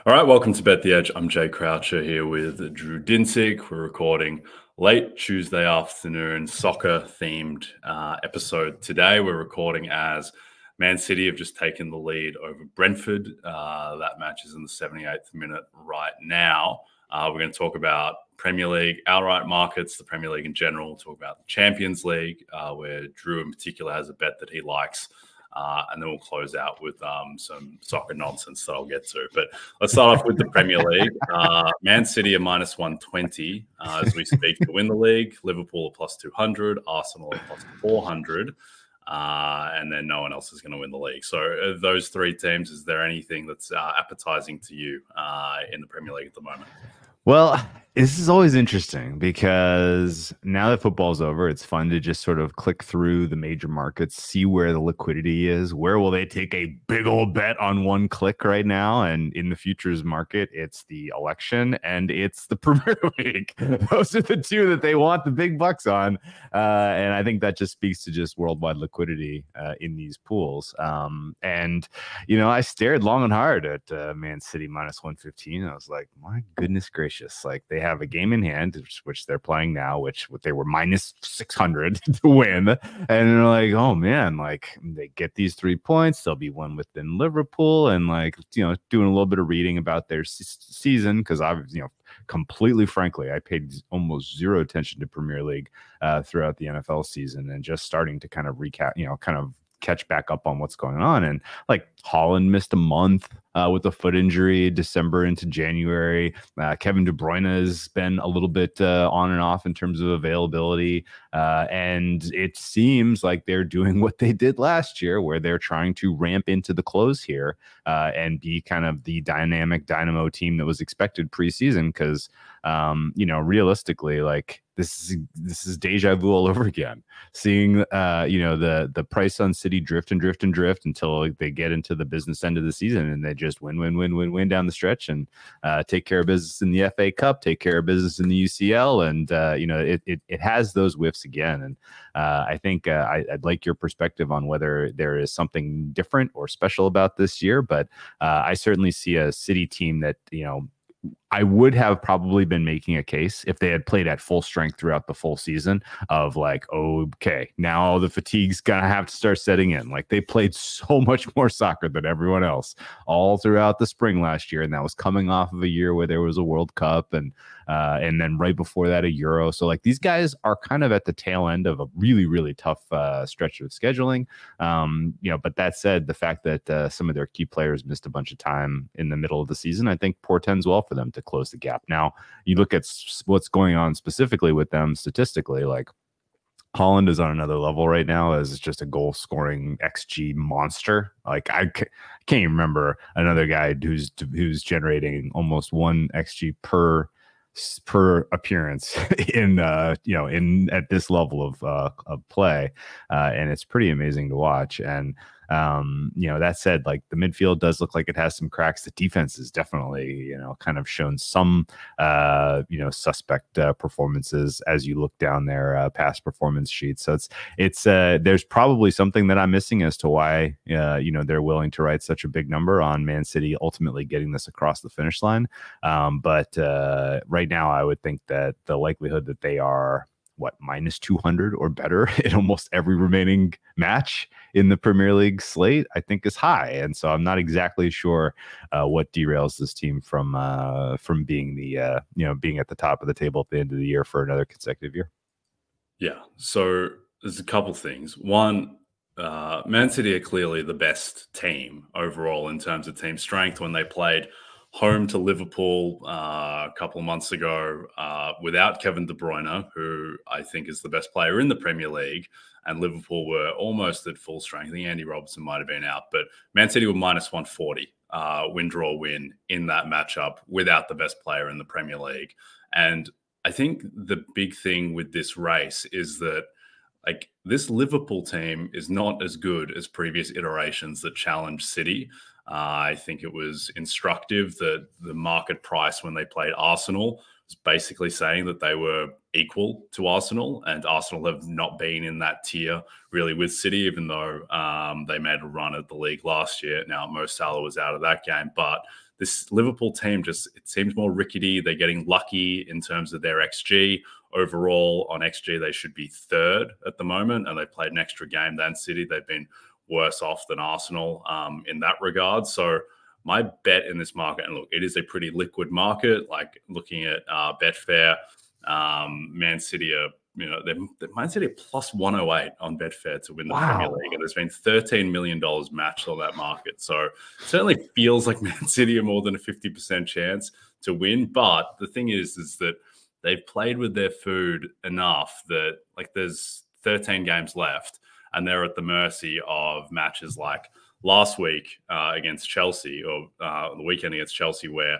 All right, welcome to Bet the Edge. I'm Jay Croucher here with Drew Dinsick. We're recording late Tuesday afternoon, soccer-themed episode today. We're recording as Man City have just taken the lead over Brentford. That match is in the 78th minute right now. We're going to talk about Premier League outright markets, the Premier League in general. We'll talk about the Champions League, where Drew in particular has a bet that he likes. And then we'll close out with some soccer nonsense that I'll get to. But let's start off with the Premier League. Man City are minus 120 as we speak to win the league. Liverpool are plus 200. Arsenal are plus 400. And then no one else is going to win the league. So those three teams, is there anything that's appetizing to you in the Premier League at the moment? Well, this is always interesting because now that football's over, it's fun to just sort of click through the major markets, see where the liquidity is. Where will they take a big old bet on one click right now? And in the futures market, it's the election and it's the Premier League. Those are the two that they want the big bucks on. And I think that just speaks to just worldwide liquidity in these pools. And, you know, I stared long and hard at Man City minus 115. I was like, my goodness gracious, like they have a game in hand, which they're playing now, which they were minus 600 to win. And they're like, oh man, like they get these 3 points, they'll be one within Liverpool. And like, you know, doing a little bit of reading about their season, because I've, you know, completely frankly, I paid almost zero attention to Premier League throughout the NFL season, and just starting to kind of recap, you know, kind of catch back up on what's going on. And like Haaland missed a month with a foot injury, December into January. Kevin De Bruyne has been a little bit on and off in terms of availability. And it seems like they're doing what they did last year, where they're trying to ramp into the close here and be kind of the dynamic dynamo team that was expected preseason. Because, you know, realistically, like this is deja vu all over again. Seeing, you know, the price on City drift until they get into the business end of the season, and they just win down the stretch and take care of business in the FA Cup, take care of business in the UCL, and you know, it has those whiffs again. And I think I'd like your perspective on whether there is something different or special about this year, but I certainly see a City team that, you know, I would have probably been making a case if they had played at full strength throughout the full season of like, okay, now the fatigue's gonna have to start setting in. Like they played so much more soccer than everyone else all throughout the spring last year, and that was coming off of a year where there was a World Cup and then right before that a Euro. So like these guys are kind of at the tail end of a really, really tough stretch of scheduling. You know, but that said, the fact that some of their key players missed a bunch of time in the middle of the season, I think portends well for them to close the gap. Now, you look at what's going on specifically with them statistically, like Haaland is on another level right now as just a goal scoring XG monster. Like I can't even remember another guy who's generating almost 1 XG per appearance in you know, in at this level of play, and it's pretty amazing to watch. And you know, that said, like the midfield does look like it has some cracks. The defense is definitely, you know, kind of shown some you know, suspect performances as you look down their past performance sheets. So it's there's probably something that I'm missing as to why you know, they're willing to write such a big number on Man City ultimately getting this across the finish line. But right now, I would think that the likelihood that they are minus 200 or better in almost every remaining match in the Premier League slate, I think is high. And so I'm not exactly sure what derails this team from being the you know, being at the top of the table at the end of the year for another consecutive year. Yeah, so there's a couple things. One, Man City are clearly the best team overall in terms of team strength. When they played home to Liverpool a couple of months ago without Kevin De Bruyne, who I think is the best player in the Premier League, and Liverpool were almost at full strength. I think Andy Robertson might have been out, but Man City were minus 140 win in that matchup without the best player in the Premier League. And I think the big thing with this race is that like this Liverpool team is not as good as previous iterations that challenged City. I think it was instructive that the market price when they played Arsenal was basically saying that they were equal to Arsenal, and Arsenal have not been in that tier really with City, even though they made a run at the league last year. Now, Mo Salah was out of that game, but this Liverpool team it seems more rickety. They're getting lucky in terms of their XG. Overall, on XG, they should be third at the moment, and they played an extra game than City. They've been worse off than Arsenal in that regard. So my bet in this market, and look, it is a pretty liquid market, like looking at Betfair, Man City are, Man City are plus 108 on Betfair to win the Premier League. And there's been $13 million matched on that market. So it certainly feels like Man City are more than a 50% chance to win. But the thing is that they've played with their food enough that like there's 13 games left and they're at the mercy of matches like last week against Chelsea, or the weekend against Chelsea, where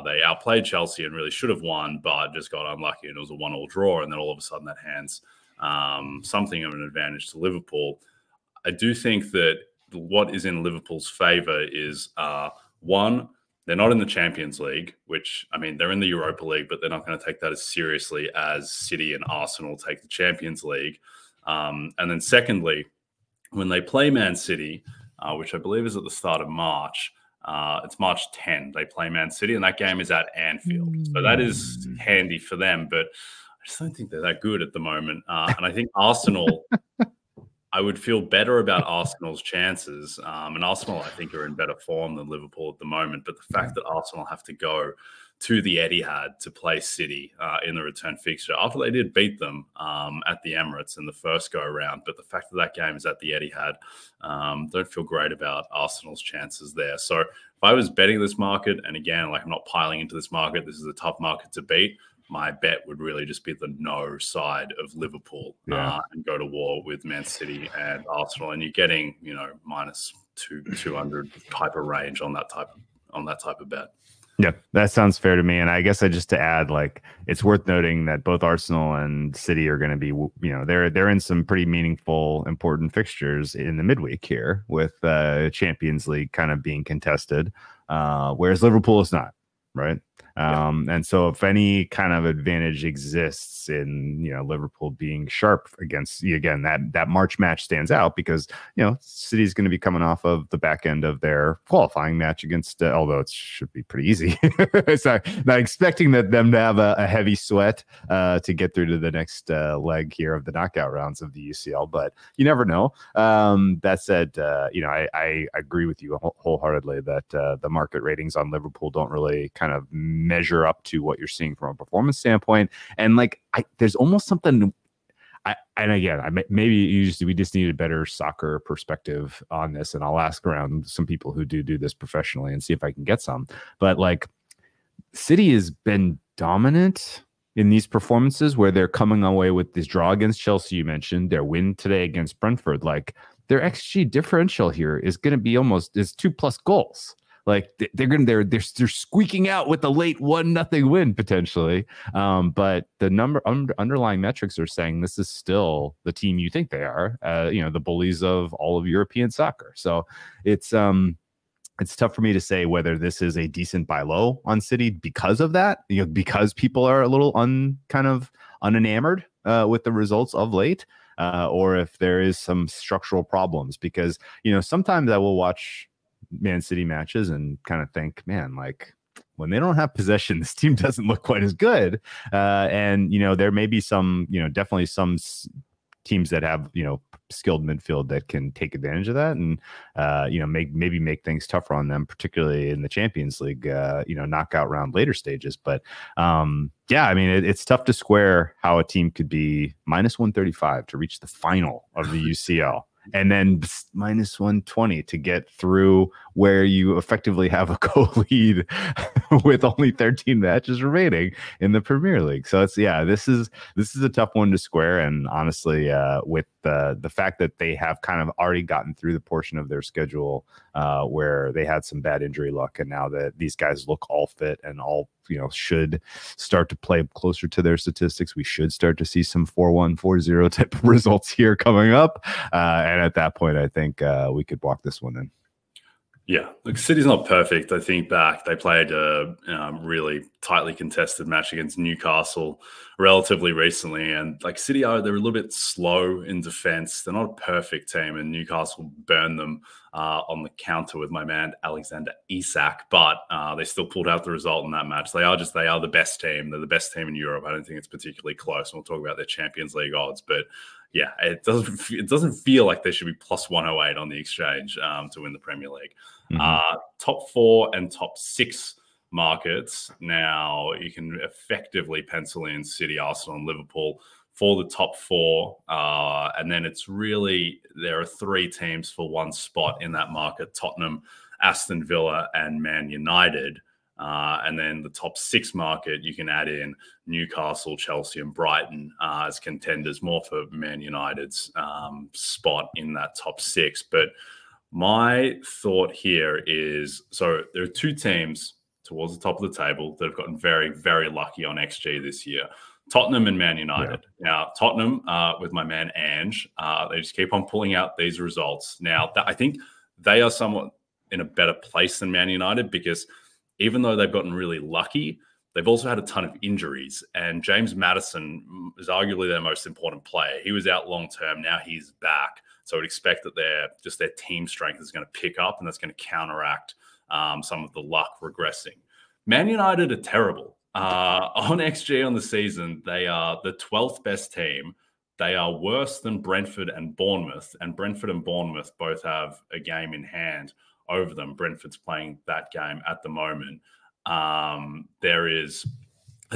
they outplayed Chelsea and really should have won, but just got unlucky and it was a 1-1 draw. And then all of a sudden that hands something of an advantage to Liverpool. I do think that what is in Liverpool's favour is one, they're not in the Champions League, which, I mean, they're in the Europa League, but they're not going to take that as seriously as City and Arsenal take the Champions League. And then secondly, when they play Man City, which I believe is at the start of March, it's March 10. They play Man City, and that game is at Anfield. So that is handy for them, but I just don't think they're that good at the moment. And I think Arsenal, I would feel better about Arsenal's chances. And Arsenal, I think, are in better form than Liverpool at the moment. But the fact that Arsenal have to go to the Etihad to play City in the return fixture after they did beat them at the Emirates in the first go-around. But the fact that that game is at the Etihad, don't feel great about Arsenal's chances there. So if I was betting this market, and again, like I'm not piling into this market, this is a tough market to beat, my bet would really just be the no side of Liverpool and go to war with Man City and Arsenal. And you're getting, minus 200 type of range on that type of bet. Yeah, that sounds fair to me. And I guess just to add, like, it's worth noting that both Arsenal and City are going to be, they're in some pretty meaningful, important fixtures in the midweek here with Champions League kind of being contested, whereas Liverpool is not, right? And so if any kind of advantage exists in, Liverpool being sharp against, again, that March match stands out because, City's going to be coming off of the back end of their qualifying match against, although it should be pretty easy. So not expecting them to have a heavy sweat to get through to the next leg here of the knockout rounds of the UCL, but you never know. That said, I agree with you wholeheartedly that the market ratings on Liverpool don't really kind of measure up to what you're seeing from a performance standpoint. And like, there's almost something, maybe we just need a better soccer perspective on this. And I'll ask around some people who do this professionally and see if I can get some, but like City has been dominant in these performances where they're coming away with this draw against Chelsea. You mentioned their win today against Brentford. Like their XG differential here is going to be is 2+ goals. Like they're squeaking out with the late 1-0 win potentially, but the underlying metrics are saying this is still the team you think they are. The bullies of all of European soccer. So it's tough for me to say whether this is a decent buy low on City because of that. Because people are a little unenamored with the results of late, or if there is some structural problems. Because sometimes I will watch Man City matches and kind of think, man, like when they don't have possession, this team doesn't look quite as good. And there may be some, definitely some teams that have, skilled midfield that can take advantage of that and, maybe make things tougher on them, particularly in the Champions League, knockout round later stages. But it's tough to square how a team could be minus 135 to reach the final of the UCL. And then minus 120 to get through where you effectively have a co-lead with only 13 matches remaining in the Premier League. So this is a tough one to square. And honestly, with the fact that they have kind of already gotten through the portion of their schedule where they had some bad injury luck, and now that these guys look all fit and all should start to play closer to their statistics, we should start to see some 4-1, 4-0 type of results here coming up. And at that point, I think we could walk this one in. Yeah, look, City's not perfect. I think back, they played a really tightly contested match against Newcastle relatively recently, and like City they're a little bit slow in defense. They're not a perfect team, and Newcastle burned them on the counter with my man Alexander Isak, but they still pulled out the result in that match. They are the best team. They're the best team in Europe. I don't think it's particularly close. And we'll talk about their Champions League odds, but yeah, it doesn't feel like they should be plus 108 on the exchange to win the Premier League. Top 4 and top 6 markets. Now you can effectively pencil in City, Arsenal, and Liverpool for the top 4. And then it's really, there are 3 teams for one spot in that market: Tottenham, Aston Villa, and Man United. And then the top 6 market, you can add in Newcastle, Chelsea, and Brighton as contenders, more for Man United's spot in that top 6. But my thought here is, so there are 2 teams towards the top of the table that have gotten very, very lucky on XG this year: Tottenham and Man United. Yeah. Now, Tottenham, with my man Ange, they just keep on pulling out these results. Now, I think they are somewhat in a better place than Man United, because even though they've gotten really lucky, they've also had a ton of injuries. And James Maddison is arguably their most important player. He was out long term. Now he's back. So I would expect that their team strength is going to pick up, and that's going to counteract some of the luck regressing. Man United are terrible. On XG on the season, they are the 12th best team. They are worse than Brentford and Bournemouth, and Brentford and Bournemouth both have a game in hand over them. Brentford's playing that game at the moment. There's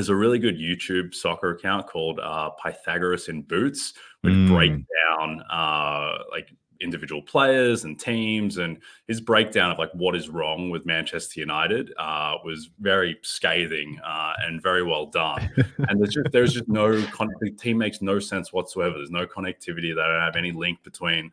a really good YouTube soccer account called Pythagoras in Boots, which break down like individual players and teams, and his breakdown of like what is wrong with Manchester United was very scathing and very well done. And there's just no the team makes no sense whatsoever. There's no connectivity. They don't have any link between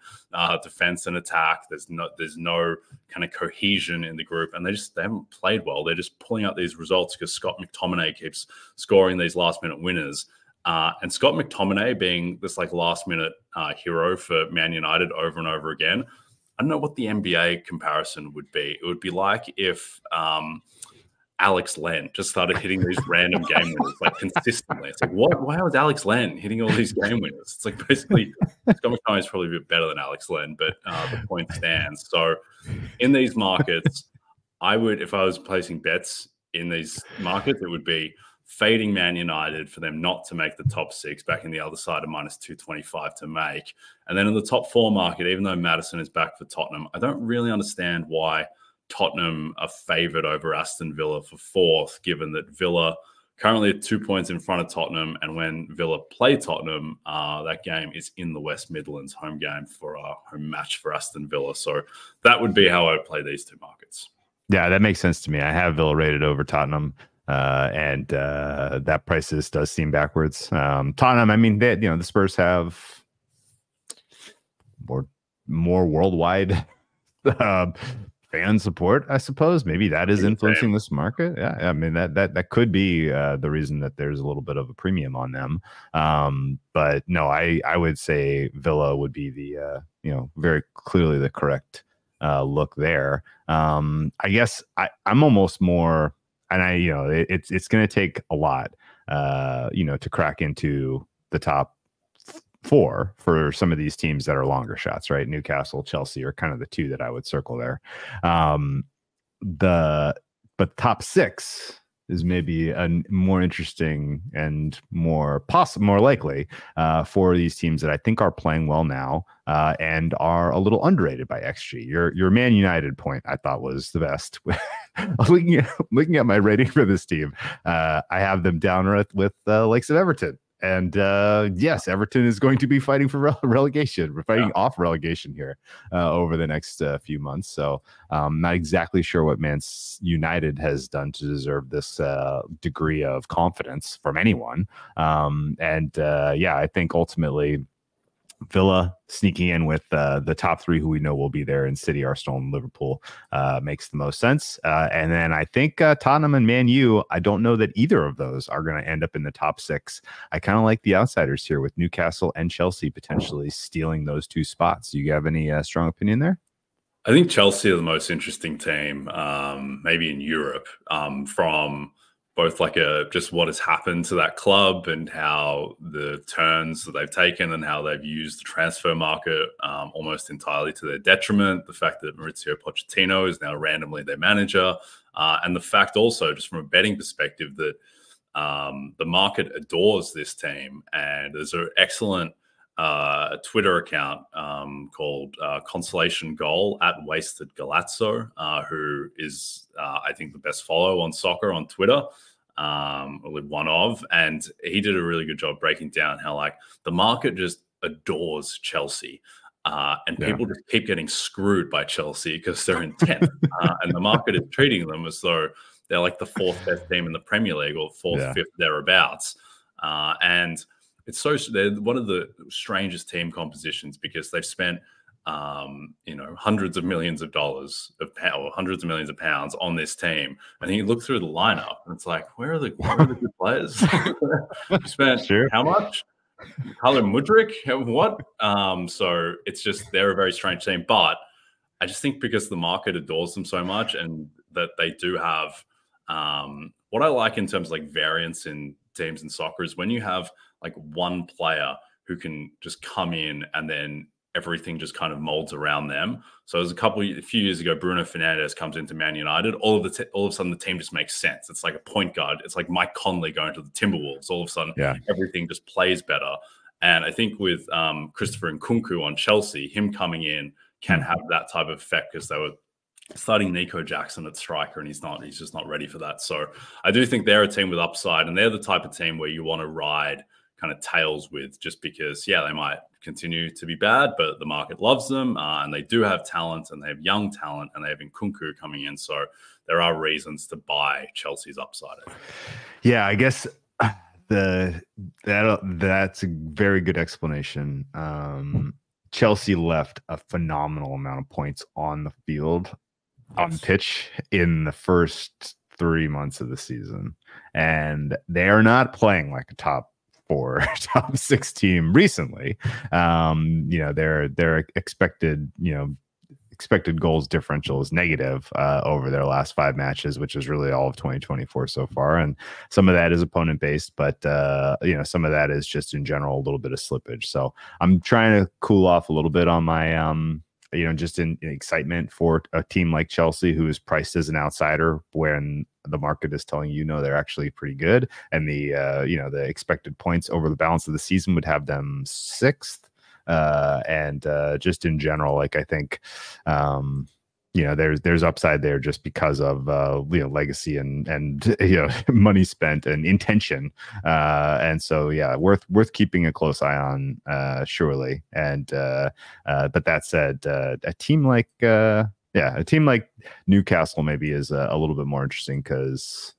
defense and attack. There's no kind of cohesion in the group, and they haven't played well. They're just pulling out these results because Scott McTominay keeps scoring these last minute winners. And Scott McTominay being this like last minute hero for Man United over and over again. I don't know what the NBA comparison would be. It would be like if Alex Len just started hitting these random game winners like consistently. It's like, why was Alex Len hitting all these game winners? It's like basically Scott McTominay is probably a bit better than Alex Len, but the point stands. So in these markets, if I was placing bets in these markets, it would be fading Man United for them not to make the top 6, back in the other side of minus 225 to make. And then in the top 4 market, even though Maddison is back for Tottenham, I don't really understand why Tottenham are favoured over Aston Villa for 4th, given that Villa currently at 2 points in front of Tottenham. And when Villa play Tottenham, that game is in the West Midlands, home game for a home match for Aston Villa. So that would be how I would play these 2 markets. Yeah, that makes sense to me. I have Villa rated over Tottenham. And that prices does seem backwards. Tottenham, I mean, the Spurs have more worldwide fan support, I suppose. Maybe that is influencing this market. Yeah, I mean that could be the reason that there's a little bit of a premium on them. But no, I would say Villa would be the very clearly the correct look there. I guess I'm almost more. And it's going to take a lot, to crack into the top 4 for some of these teams that are longer shots, right? Newcastle, Chelsea are kind of the 2 that I would circle there. But top 6 is maybe a more interesting and more likely for these teams that I think are playing well now and are a little underrated by XG. Your Man United point I thought was the best. looking at my rating for this team, I have them down with the likes of Everton. And yes, Everton is going to be fighting for relegation. We're fighting off relegation here over the next few months. So I'm not exactly sure what Man United has done to deserve this degree of confidence from anyone. I think ultimately Villa sneaking in with the top 3 who we know will be there in City, Arsenal, and Liverpool makes the most sense. And then I think Tottenham and Man U, I don't know that either of those are going to end up in the top 6. I kind of like the outsiders here with Newcastle and Chelsea potentially stealing those 2 spots. Do you have any strong opinion there? I think Chelsea are the most interesting team, maybe in Europe, from both like just what has happened to that club and how the turns that they've taken and how they've used the transfer market almost entirely to their detriment. The fact that Mauricio Pochettino is now randomly their manager, and the fact also, just from a betting perspective, that the market adores this team. And there's an excellent Twitter account called Consolation Goal at Wasted Galazzo, who is, I think, the best follow on soccer on Twitter, or one of. And he did a really good job breaking down how like the market just adores Chelsea. And people just keep getting screwed by Chelsea because they're in 10th. And the market is treating them as though they're like the fourth best team in the Premier League or fourth, fifth, thereabouts. And it's they're one of the strangest team compositions because they've spent, hundreds of millions of dollars or hundreds of millions of pounds on this team. And then you look through the lineup and it's like, where are the good players? You spent how much? Carlo Mudryk? What? So it's just, they're a very strange team. But I just think because the market adores them so much and that they do have what I like in terms of like variance in teams in soccer is when you have like one player who can just come in and then everything just kind of molds around them. So there's a few years ago, Bruno Fernandes comes into Man United. All of a sudden the team just makes sense. It's like a point guard. It's like Mike Conley going to the Timberwolves. All of a sudden everything just plays better. And I think with Christopher Nkunku on Chelsea, him coming in can have that type of effect because they were starting Nico Jackson at striker and he's just not ready for that. So I do think they're a team with upside and they're the type of team where you want to ride kind of tails with just because, they might continue to be bad, but the market loves them and they do have talent and they have young talent and they have Nkunku coming in. So there are reasons to buy Chelsea's upside. Yeah, I guess that's a very good explanation. Chelsea left a phenomenal amount of points on the field, on the pitch in the first 3 months of the season. And they are not playing like a top 4, top 6 team recently. Their expected goals differential is negative over their last 5 matches, which is really all of 2024 so far. And some of that is opponent based, but some of that is just in general a little bit of slippage. So I'm trying to cool off a little bit on my just in excitement for a team like Chelsea, who is priced as an outsider when the market is telling they're actually pretty good. And the expected points over the balance of the season would have them 6th. And just in general, like I think, there's upside there just because of legacy and money spent and intention, and so worth keeping a close eye on, surely. And but that said, a team like Newcastle maybe is a little bit more interesting because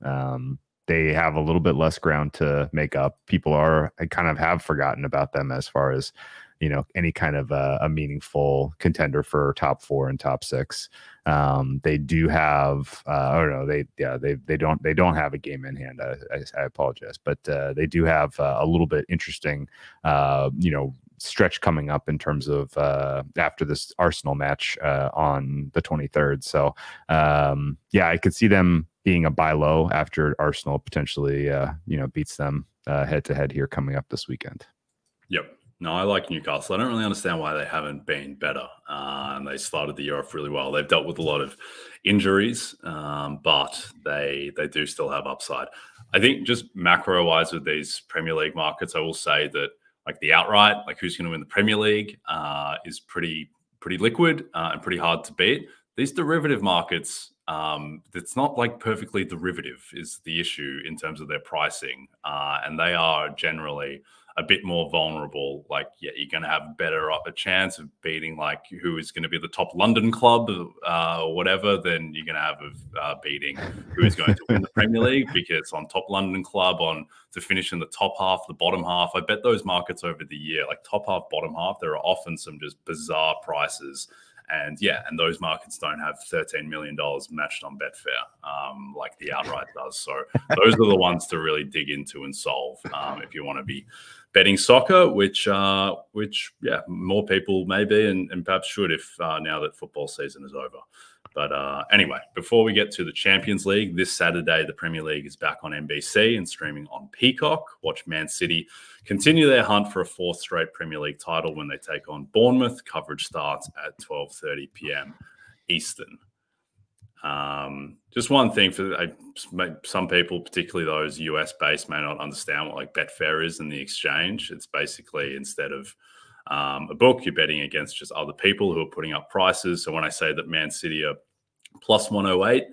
they have a little bit less ground to make up. People have forgotten about them as far as any kind of a meaningful contender for top 4 and top 6. They do have, they don't have a game in hand. I apologize, but they do have a little bit interesting, stretch coming up in terms of after this Arsenal match on the 23rd. So I could see them being a buy low after Arsenal potentially beats them head to head here coming up this weekend. Yep. No, I like Newcastle. I don't really understand why they haven't been better. And they started the year off really well. They've dealt with a lot of injuries, but they do still have upside. I think just macro-wise with these Premier League markets, I will say that like the outright, like who's going to win the Premier League, is pretty liquid and pretty hard to beat. These derivative markets, it's not like perfectly derivative is the issue in terms of their pricing. And they are generally a bit more vulnerable. Like, you're going to have a chance of beating like who is going to be the top London club or whatever than you're going to have of beating who is going to win the Premier League, because on top London club to finish in the top half, the bottom half. I bet those markets over the year, like top half, bottom half, there are often some just bizarre prices. And those markets don't have $13 million matched on Betfair like the outright does. So those are the ones to really dig into and solve if you want to be betting soccer, which more people may be and perhaps should if now that football season is over. But anyway, before we get to the Champions League, this Saturday, the Premier League is back on NBC and streaming on Peacock. Watch Man City continue their hunt for a fourth straight Premier League title when they take on Bournemouth. Coverage starts at 12:30 p.m. Eastern. Just one thing for some people, particularly those US-based, may not understand what like Betfair is in the exchange. It's basically instead of a book, you're betting against just other people who are putting up prices. So when I say that Man City are plus 108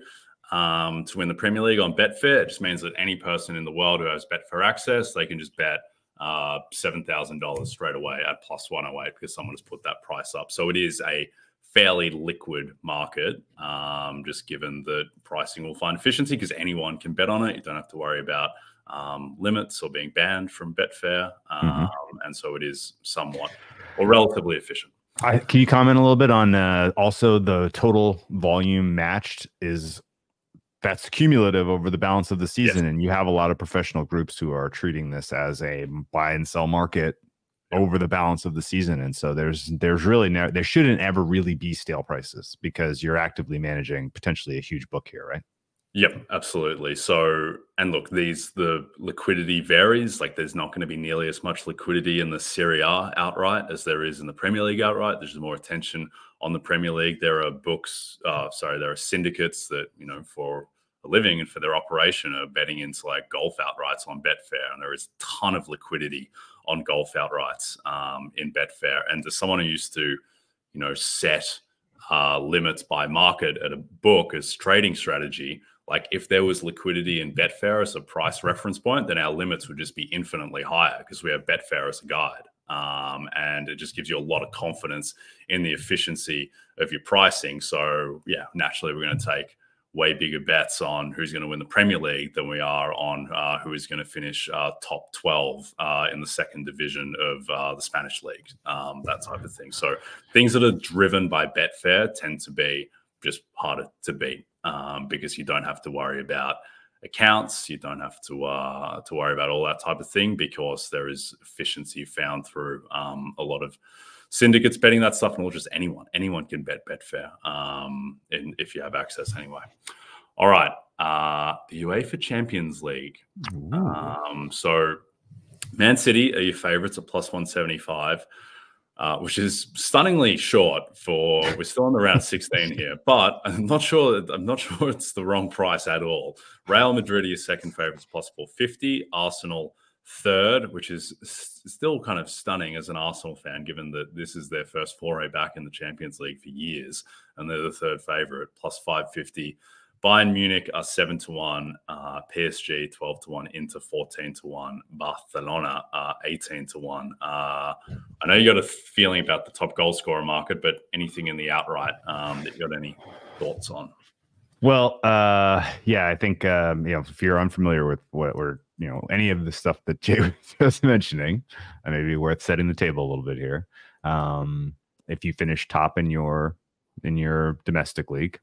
to win the Premier League on Betfair, it just means that any person in the world who has Betfair access, they can just bet $7,000 straight away at plus 108 because someone has put that price up. So it is a fairly liquid market, just given that pricing will find efficiency because anyone can bet on it. You don't have to worry about limits or being banned from Betfair. And so it is somewhat or relatively efficient. Can you comment a little bit on also the total volume matched that's cumulative over the balance of the season? Yes. And you have a lot of professional groups who are treating this as a buy and sell market over the balance of the season. And so there's really there shouldn't ever really be stale prices because you're actively managing potentially a huge book here, right? Yep, absolutely. So, and look, the liquidity varies. Like there's not going to be nearly as much liquidity in the Serie A outright as there is in the Premier League outright. There's more attention on the Premier League. There are there are syndicates that, for a living and for their operation are betting into like golf outrights on Betfair. And there is a ton of liquidity on golf outrights in Betfair. And as someone who used to, set limits by market at a book as trading strategy, like if there was liquidity in Betfair as a price reference point, then our limits would just be infinitely higher because we have Betfair as a guide. And it just gives you a lot of confidence in the efficiency of your pricing. So naturally we're going to take way bigger bets on who's going to win the Premier League than we are on who is going to finish top 12 in the second division of the Spanish league, that type of thing. So things that are driven by Betfair tend to be just harder to beat because you don't have to worry about accounts. You don't have to worry about all that type of thing because there is efficiency found through a lot of syndicates betting that stuff, and just anyone can bet Betfair if you have access anyway. All right, the UEFA Champions League. So Man City are your favorites at plus 175, which is stunningly short we're still in the round 16 here, but I'm not sure it's the wrong price at all. Real Madrid are your second favorites plus 450, Arsenal third, which is still kind of stunning as an Arsenal fan, given that this is their first foray back in the Champions League for years, and they're the third favorite, plus 550. Bayern Munich are 7-1, PSG 12-1, Inter 14-1, Barcelona 18-1. I know you got a feeling about the top goal scorer market, but anything in the outright that you got any thoughts on? Well, I think if you're unfamiliar with what we're any of the stuff that Jay was mentioning, maybe worth setting the table a little bit here. If you finish top in your domestic league,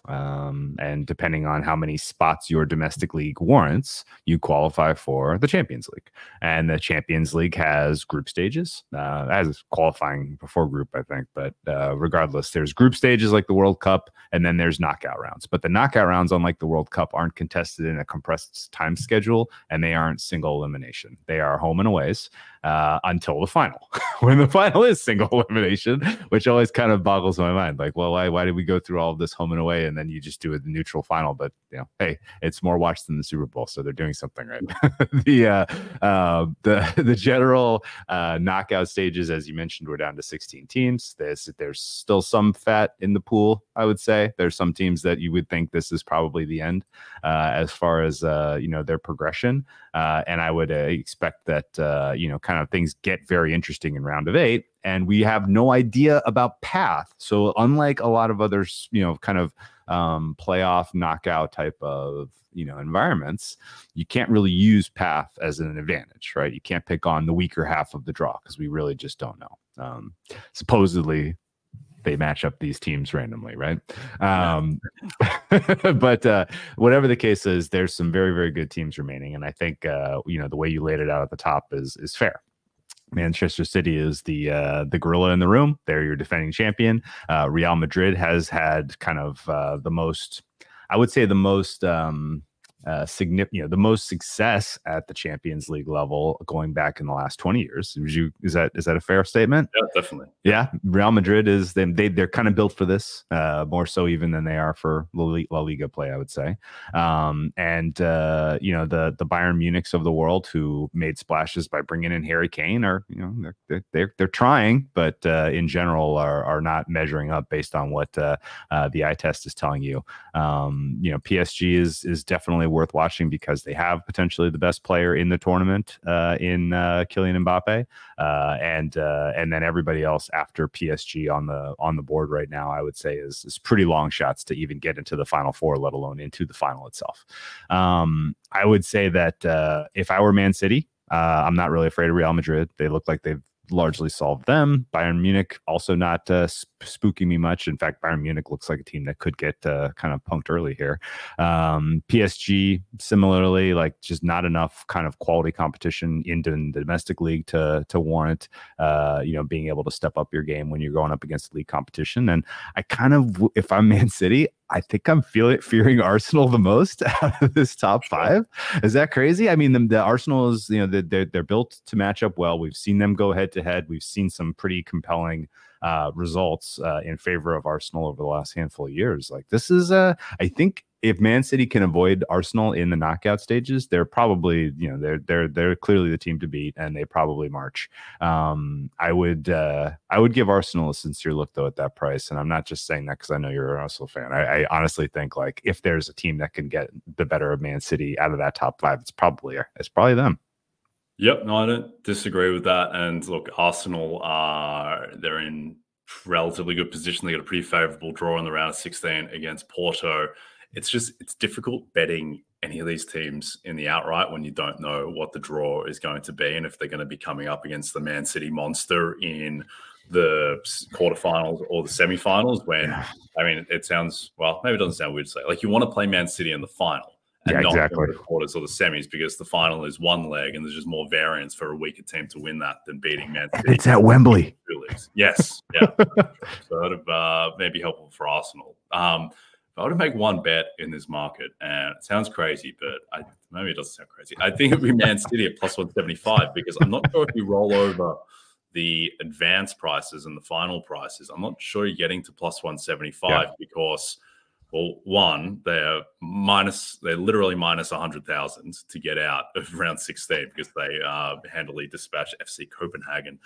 and depending on how many spots your domestic league warrants, you qualify for the Champions League. And the Champions League has group stages, as qualifying before group, I think. But regardless, there's group stages like the World Cup, and then there's knockout rounds. But the knockout rounds, unlike the World Cup, aren't contested in a compressed time schedule, and they aren't single elimination. They are home and aways until the final, when the final is single elimination, which always kind of boggles my mind. Like, well, why did we go through all of this home and away, and then you just do a neutral final? But hey, it's more watched than the Super Bowl, so they're doing something right. The general knockout stages, as you mentioned, we're down to 16 teams. There's still some fat in the pool, I would say. There's some teams that you would think this is probably the end as far as their progression, and I would expect that kind of things get very interesting in round of 8. And we have no idea about path. So unlike a lot of others, kind of playoff knockout type of, environments, you can't really use path as an advantage, right? You can't pick on the weaker half of the draw because we really just don't know. Supposedly, they match up these teams randomly, right? Yeah. But whatever the case is, there's some very, very good teams remaining, and I think the way you laid it out at the top is fair. Manchester City is the gorilla in the room. They're your defending champion. Real Madrid has had kind of the most, I would say, the most significant, the most success at the Champions League level going back in the last 20 years. Is that a fair statement? Yeah, definitely. Yeah, Real Madrid is they're kind of built for this, more so even than they are for La Liga play, I would say. And the Bayern Munichs of the world who made splashes by bringing in Harry Kane are, they're trying, but in general are not measuring up based on what the eye test is telling you. PSG is definitely worth watching because they have potentially the best player in the tournament in Kylian Mbappe, and then everybody else after PSG on the board right now, I would say is pretty long shots to even get into the Final Four, let alone into the final itself. I would say that if I were Man City, I'm not really afraid of Real Madrid. They look like they've largely solved them. Bayern Munich also not spooking me much. In fact, Bayern Munich looks like a team that could get kind of punked early here. PSG similarly, like just not enough kind of quality competition in the domestic league to warrant being able to step up your game when you're going up against league competition. And I kind of, if I'm Man City, I think I'm fearing Arsenal the most out of this top five. Is that crazy? I mean, the Arsenal is, they're built to match up well. We've seen them go head to head. We've seen some pretty compelling results in favor of Arsenal over the last handful of years. Like this is, I think if Man City can avoid Arsenal in the knockout stages, they're probably, they're clearly the team to beat, and they probably march. I would give Arsenal a sincere look though at that price, and I'm not just saying that because I know you're an Arsenal fan. I honestly think like if there's a team that can get the better of Man City out of that top five, it's probably them. Yep, no, I don't disagree with that. And look, Arsenal they're in relatively good position. They got a pretty favorable draw in the round of 16 against Porto. It's difficult betting any of these teams in the outright when you don't know what the draw is going to be and if they're going to be coming up against the Man City monster in the quarterfinals or the semifinals. I mean, it sounds, well, maybe it doesn't sound weird to say. Like you want to play Man City in the final and not in the quarters or the semis because the final is one leg and there's just more variance for a weaker team to win that than beating Man City. It's at Wembley. Yes. Yeah. So that would maybe helpful for Arsenal. I would make one bet in this market, and it sounds crazy, but maybe it doesn't sound crazy. I think it would be Man City at plus 175 because I'm not sure if you roll over the advanced prices and the final prices. I'm not sure you're getting to plus 175 because, well, one, they're literally minus 100,000 to get out of round 16 because they handily dispatched FC Copenhagen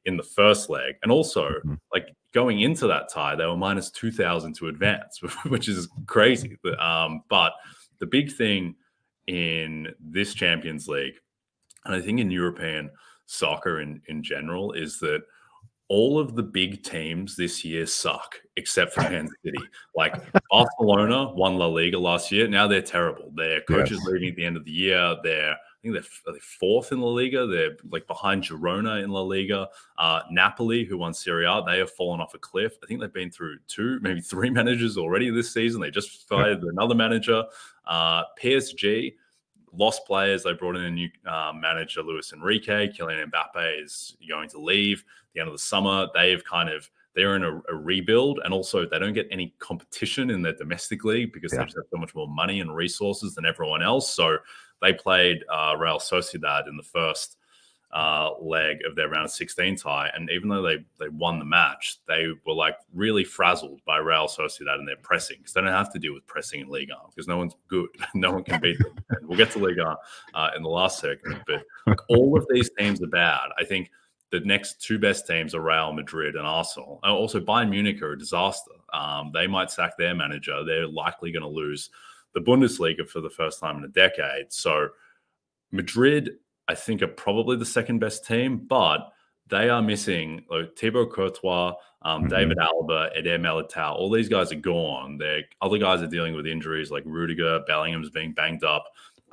in the first leg. And also, like going into that tie, they were minus 2,000 to advance, which is crazy. But the big thing in this Champions League, and I think in European soccer in general, is that all of the big teams this year suck except for Man City. Like Barcelona won La Liga last year. Now they're terrible. Their coach is leaving at the end of the year. I think they're fourth in La Liga. They're like behind Girona in La Liga. Napoli, who won Serie A, they have fallen off a cliff. I think they've been through 2, maybe 3 managers already this season. They just fired another manager. PSG lost players. They brought in a new manager, Luis Enrique. Kylian Mbappe is going to leave at the end of the summer. They're in a rebuild, and also they don't get any competition in their domestic league because they just have so much more money and resources than everyone else. So they played Real Sociedad in the first leg of their round of 16 tie, and even though they won the match, they were like really frazzled by Real Sociedad and their pressing because they don't have to deal with pressing in Liga because no one's good. No one can beat them. And we'll get to Liga in the last segment, but like, all of these teams are bad. I think the next 2 best teams are Real Madrid and Arsenal. Also, Bayern Munich are a disaster. They might sack their manager. They're likely going to lose the Bundesliga for the first time in a decade. So Madrid, I think, are probably the second best team, but they are missing Thibaut Courtois, David Alaba, Eder Militao. All these guys are gone. Other guys are dealing with injuries like Rudiger. Bellingham's being banged up.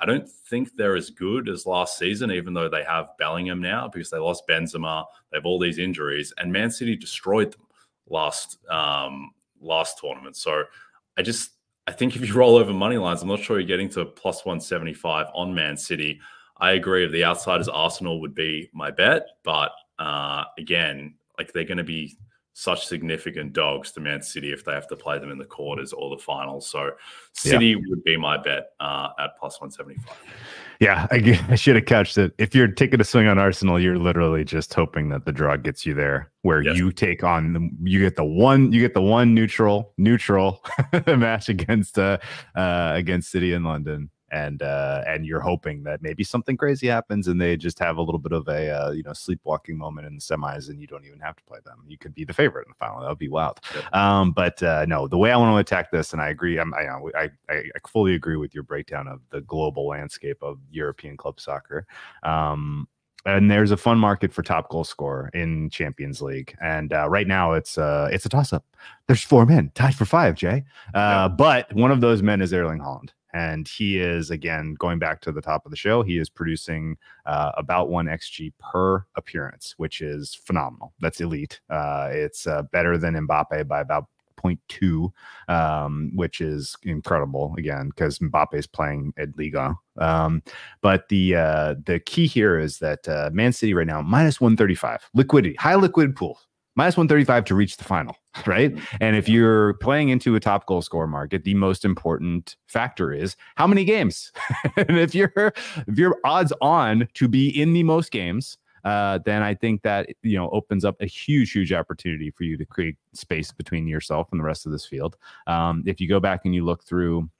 I don't think they're as good as last season, even though they have Bellingham now because they lost Benzema. They have all these injuries, and Man City destroyed them. last tournament. So I think if you roll over money lines, I'm not sure you're getting to plus 175 on Man City. I agree. The outsiders, Arsenal would be my bet, but again, like they're going to be such significant dogs to Man City if they have to play them in the quarters or the finals. So City would be my bet at plus 175. Yeah, I should have catched it. If you're taking a swing on Arsenal, you're literally just hoping that the draw gets you there, where you take on you get the one neutral match against City in London. And you're hoping that maybe something crazy happens and they just have a little bit of a sleepwalking moment in the semis, and you don't even have to play them. You could be the favorite in the final. That would be wild. But no, the way I want to attack this, and I agree, I fully agree with your breakdown of the global landscape of European club soccer. And there's a fun market for top goal scorer in Champions League. And right now it's a toss-up. There's 4 men tied for 5, Jay. But one of those men is Erling Haaland. And he is, again, going back to the top of the show, he is producing about 1 XG per appearance, which is phenomenal. That's elite. It's better than Mbappe by about 0.2, which is incredible, again, because Mbappe is playing at Liga. But the key here is that Man City right now, minus 135. Liquidity, high liquid pool. Minus 135 to reach the final, right? And if you're playing into a top goal scorer market, the most important factor is how many games. And if you're odds on to be in the most games, then I think that opens up a huge opportunity for you to create space between yourself and the rest of this field. If you go back and you look through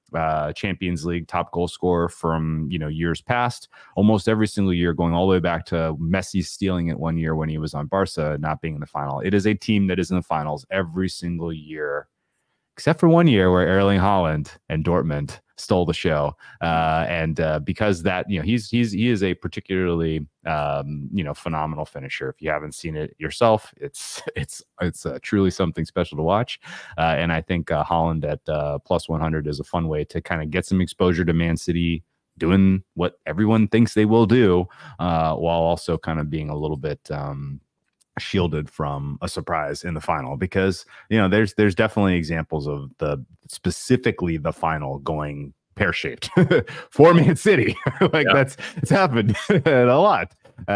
Champions League top goal scorer from years past, almost every single year, going all the way back to Messi stealing it one year when he was on Barca, not being in the final. It is a team that is in the finals every single year, except for one year where Erling Haaland and Dortmund stole the show. And because that, he is a particularly phenomenal finisher. If you haven't seen it yourself, it's truly something special to watch. And I think Haaland at plus 100 is a fun way to kind of get some exposure to Man City doing what everyone thinks they will do, while also kind of being a little bit shielded from a surprise in the final, because there's definitely examples of specifically the final going pear-shaped for Man City. It's happened a lot. They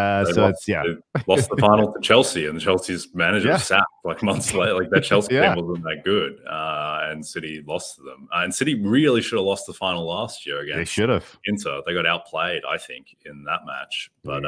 lost the final to Chelsea, and Chelsea's manager was sacked like months later. Like that Chelsea team wasn't that good, and City lost to them. And City really should have lost the final last year against They should have. Inter. They got outplayed, I think, in that match. But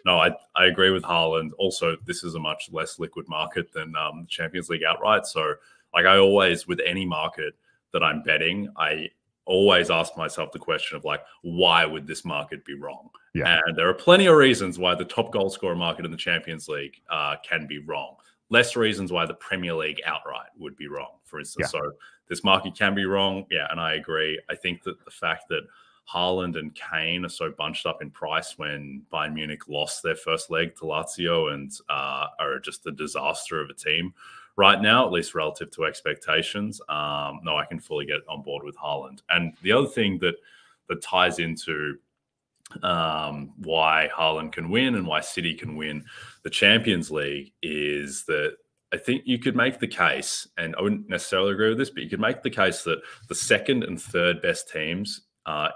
no, I agree with Haaland. Also, this is a much less liquid market than the Champions League outright. So, like I always, with any market that I'm betting, I always ask myself the question of why would this market be wrong? Yeah. And there are plenty of reasons why the top goal scorer market in the Champions League can be wrong. Less reasons why the Premier League outright would be wrong, for instance. So this market can be wrong. Yeah, and I agree. I think that the fact that Haaland and Kane are so bunched up in price when Bayern Munich lost their first leg to Lazio and are just a disaster of a team right now, at least relative to expectations. No, I can fully get on board with Haaland. And the other thing that ties into why Haaland can win and why City can win the Champions League is that I think you could make the case, and I wouldn't necessarily agree with this, but you could make the case that the second and third best teams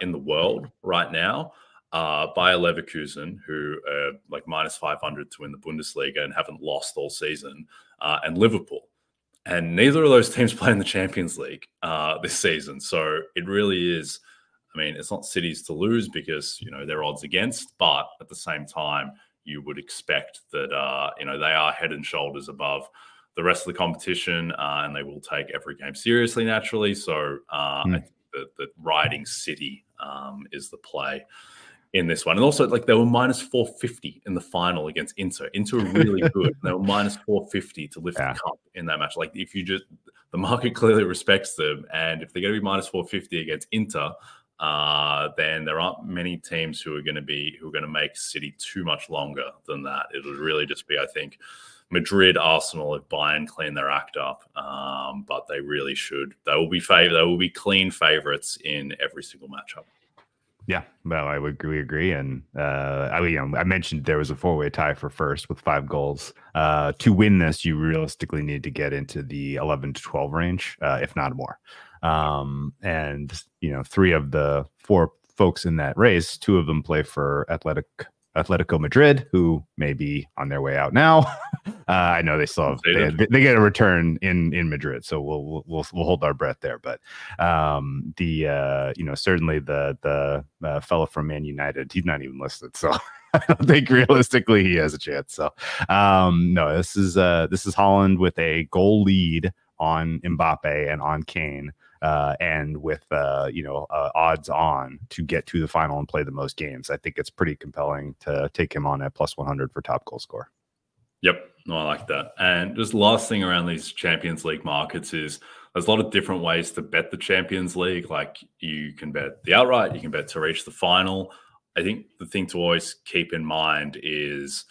in the world right now Bayer Leverkusen, who are like minus 500 to win the Bundesliga and haven't lost all season, and Liverpool. And neither of those teams play in the Champions League this season. So it really is, I mean, it's not City's to lose because, they're odds against, but at the same time, you would expect that, they are head and shoulders above the rest of the competition, and they will take every game seriously, naturally. So I think that riding City is the play in this one. And also, they were minus 450 in the final against Inter. Inter were really good. They were minus 450 to lift the cup in that match. If the market clearly respects them, and if they're going to be minus 450 against Inter, then there aren't many teams who are going to make City too much longer than that. It'll really just be, I think, Madrid, Arsenal, if Bayern clean their act up, but they really should. They will be clean favorites in every single matchup. Yeah, well, I would agree. We agree, and I mentioned there was a four-way tie for first with 5 goals. To win this, you realistically need to get into the 11 to 12 range, if not more. And 3 of the 4 folks in that race, 2 of them play for Atletico Madrid, who may be on their way out now. I know they still have they get a return in Madrid, so we'll hold our breath there. But certainly the fellow from Man United, he's not even listed, so I don't think realistically he has a chance. So no, this is Haaland with a goal lead on Mbappe and on Kane. And with odds on to get to the final and play the most games, I think it's pretty compelling to take him on at +100 for top goal scorer. Yep, no, I like that. And just last thing around these Champions League markets is there's a lot of different ways to bet the Champions League. Like you can bet the outright, you can bet to reach the final. I think the thing to always keep in mind is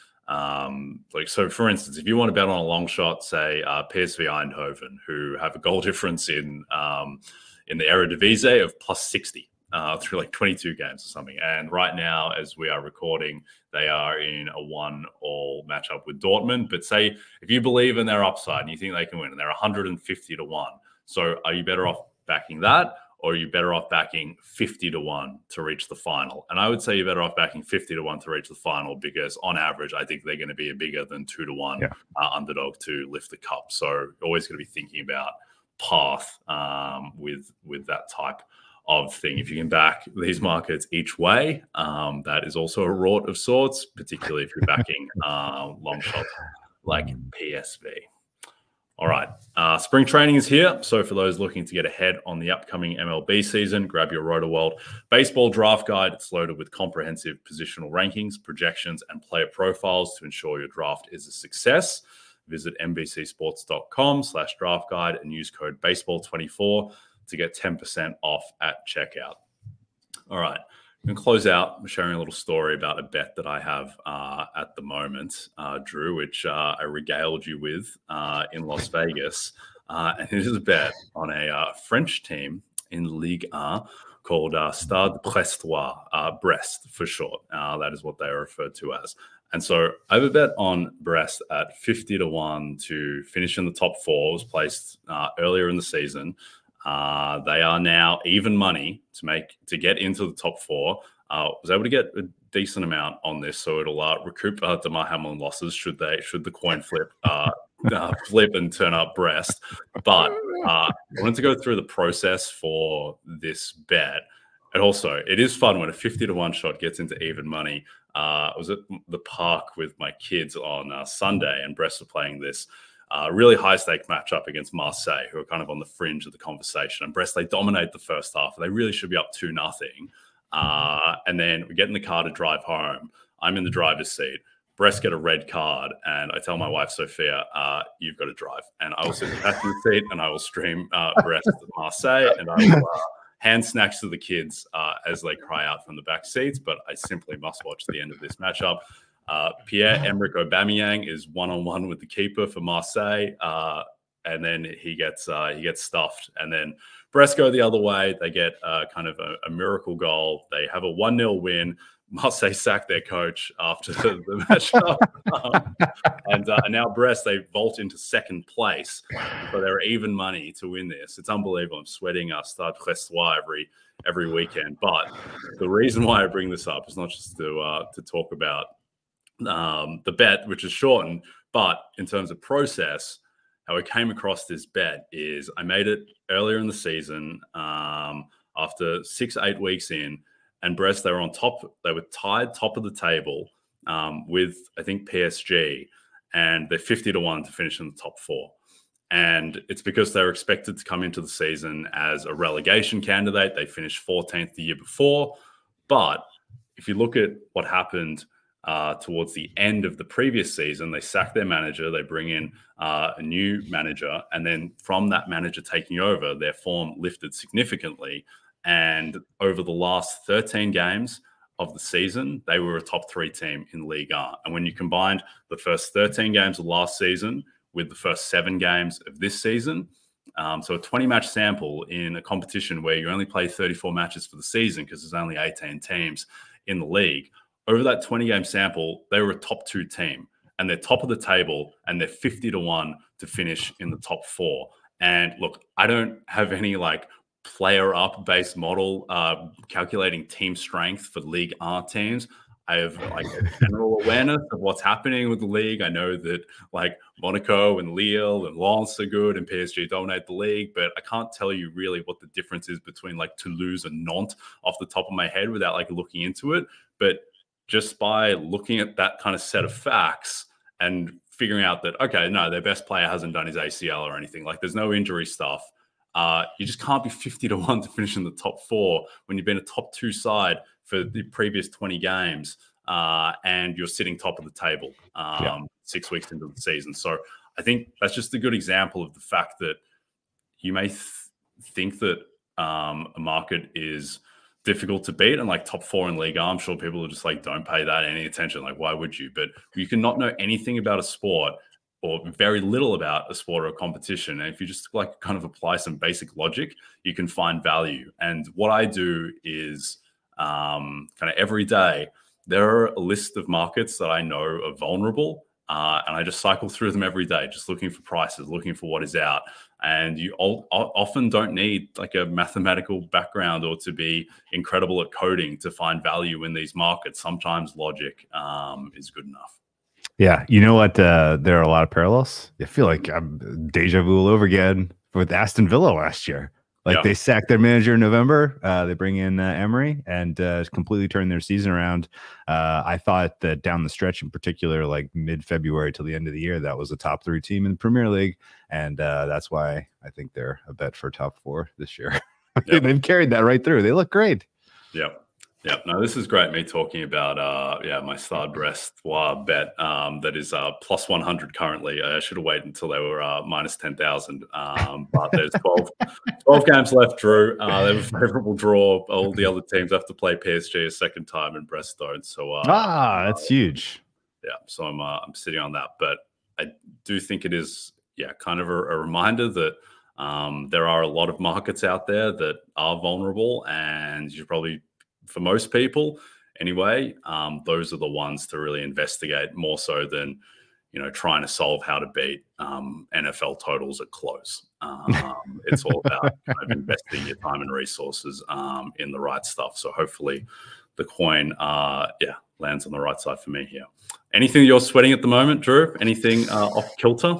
so for instance, if you want to bet on a long shot, say PSV Eindhoven, who have a goal difference in the Eredivisie of +60 through like 22 games or something. And right now, as we are recording, they are in a 1-1 matchup with Dortmund. But say if you believe in their upside and you think they can win, and they're 150 to 1. So are you better off backing that? Or are you better off backing 50 to 1 to reach the final? And I would say you're better off backing 50 to 1 to reach the final because on average, I think they're going to be a bigger than 2 to 1 underdog to lift the cup. So you're always going to be thinking about path with that type of thing. If you can back these markets each way, that is also a rort of sorts, particularly if you're backing long shots like PSV. All right. Spring training is here. So for those looking to get ahead on the upcoming MLB season, grab your RotoWorld Baseball Draft Guide. It's loaded with comprehensive positional rankings, projections, and player profiles to ensure your draft is a success. Visit NBCSports.com/draft guide and use code BASEBALL24 to get 10% off at checkout. All right. I'm going to close out sharing a little story about a bet that I have at the moment, Drew, which I regaled you with in Las Vegas. And it is a bet on a French team in Ligue 1 called Stade Brestois, Brest for short. That is what they are referred to as. And so I have a bet on Brest at 50 to 1 to finish in the top 4. It was placed earlier in the season. They are now even money to get into the top 4. Was able to get a decent amount on this, so it'll recoup Damar Hamlin losses should the coin flip flip and turn up Brest. But I wanted to go through the process for this bet. And also, it is fun when a 50 to 1 shot gets into even money. I was at the park with my kids on Sunday, and Brest were playing this really high-stake matchup against Marseille, who are kind of on the fringe of the conversation. And Brest, they dominate the first half. They really should be up 2-0. And then we get in the car to drive home. I'm in the driver's seat. Brest get a red card, and I tell my wife, Sophia, you've got to drive. And I will sit in the passenger seat, and I will stream Brest Marseille, and I will hand snacks to the kids as they cry out from the back seats. But I simply must watch the end of this matchup. Pierre-Emerick Aubameyang is one-on-one with the keeper for Marseille, and then he gets stuffed. And then Brest go the other way. They get kind of a miracle goal. They have a 1-0 win. Marseille sack their coach after the matchup. And now Brest, they vault into second place. So they're even money to win this. It's unbelievable. I'm sweating Stade Brestois every weekend. But the reason why I bring this up is not just to talk about the bet, which is shortened, but in terms of process, how I came across this bet is I made it earlier in the season after 6-8 weeks in, and Brest, they were on top. They were tied top of the table with, I think, PSG, and they're 50 to 1 to finish in the top 4. And it's because they're expected to come into the season as a relegation candidate. They finished 14th the year before. But if you look at what happened towards the end of the previous season, they sack their manager, they bring in a new manager, and then from that manager taking over, their form lifted significantly. And over the last 13 games of the season, they were a top 3 team in Ligue 1. And when you combined the first 13 games of last season with the first 7 games of this season, So a 20-match sample in a competition where you only play 34 matches for the season because there's only 18 teams in the league. Over that 20-game sample, they were a top 2 team, and they're top of the table, and they're 50-1 to finish in the top 4. And look, I don't have any like player up based model calculating team strength for League R teams. I have like a general awareness of what's happening with the league. I know that like Monaco and Lille and Lens are good and PSG dominate the league, but I can't tell you really what the difference is between like Toulouse and Nantes off the top of my head without like looking into it. But just by looking at that kind of set of facts and figuring out that, okay, no, their best player hasn't done his ACL or anything, like there's no injury stuff. You just can't be 50-1 to finish in the top 4 when you've been a top 2 side for the previous 20 games and you're sitting top of the table 6 weeks into the season. So I think that's just a good example of the fact that you may think that a market is difficult to beat, and like top 4 in Liga, I'm sure people are just like, don't pay that any attention. Like, why would you? But you can not know anything about a sport or very little about a sport or a competition. And if you just like kind of apply some basic logic, you can find value. And what I do is kind of every day, there are a list of markets that I know are vulnerable. And I just cycle through them every day, just looking for prices, looking for what is out. And you often don't need like a mathematical background or to be incredible at coding to find value in these markets. Sometimes logic is good enough. Yeah, you know what? There are a lot of parallels. I feel like I'm deja vu all over again with Aston Villa last year. Like they sacked their manager in November. They bring in Emery and completely turn their season around. I thought that down the stretch, in particular, like mid-February till the end of the year, that was a top 3 team in the Premier League, and that's why I think they're a bet for top 4 this year. They've carried that right through. They look great. Yep. Yep. No, this is great. Me talking about, my Stade Brestois bet that is plus 100 currently. I should have waited until they were minus 10,000. But there's 12 games left, Drew. They have a favorable draw. All the other teams have to play PSG a second time in Brest don't. So that's huge. Yeah. So I'm sitting on that. But I do think it is, kind of a reminder that there are a lot of markets out there that are vulnerable, and you probably, for most people anyway, those are the ones to really investigate more so than, trying to solve how to beat NFL totals at close. It's all about kind of investing your time and resources in the right stuff. So hopefully the coin, lands on the right side for me here. Anything you're sweating at the moment, Drew? Anything off kilter?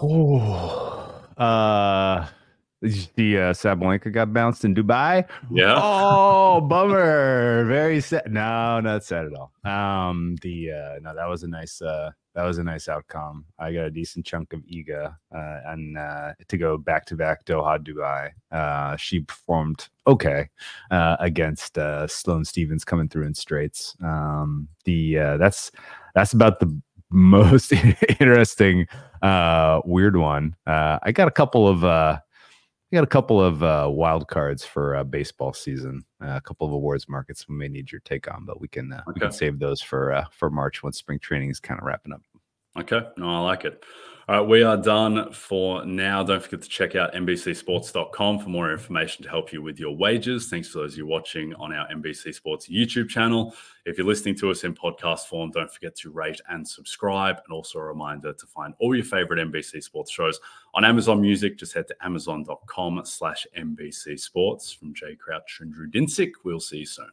The Sabalenka got bounced in Dubai. Yeah. Oh, bummer. Very sad. No, not sad at all. No, that was a nice outcome. I got a decent chunk of Iga and to go back to back Doha, Dubai. She performed okay against Sloane Stephens coming through in straights. That's about the most interesting weird one. I got a couple of wild cards for baseball season. A couple of awards markets we may need your take on, but we can save those for March once spring training is kind of wrapping up. Okay, no, I like it. All right, we are done for now. Don't forget to check out NBCSports.com for more information to help you with your wagers. Thanks to those of you watching on our NBC Sports YouTube channel. If you're listening to us in podcast form, don't forget to rate and subscribe. And also a reminder to find all your favorite NBC Sports shows on Amazon Music. Just head to amazon.com/NBC Sports. From Jay Crouch and Drew Dinsick, we'll see you soon.